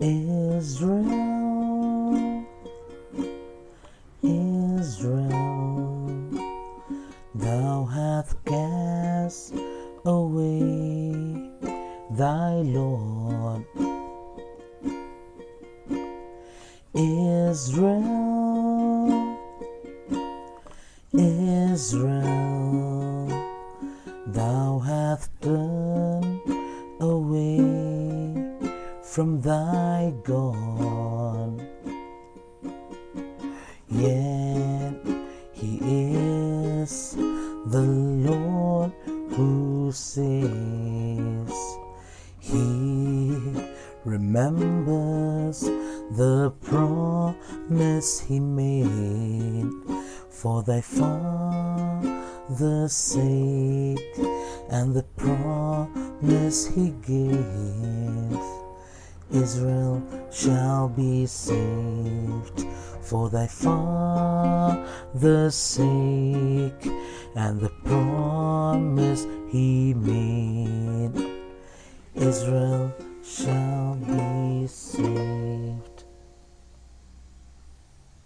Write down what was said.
Israel, Israel, thou hast cast away thy Lord. Israel, Israel, thou hast turned away from thy God. Yet he is the Lord who saves. He remembers the promise he made for thy father's sake, and the promise he gave. Israel shall be saved for thy father's sake, and the promise he made. Israel shall be saved.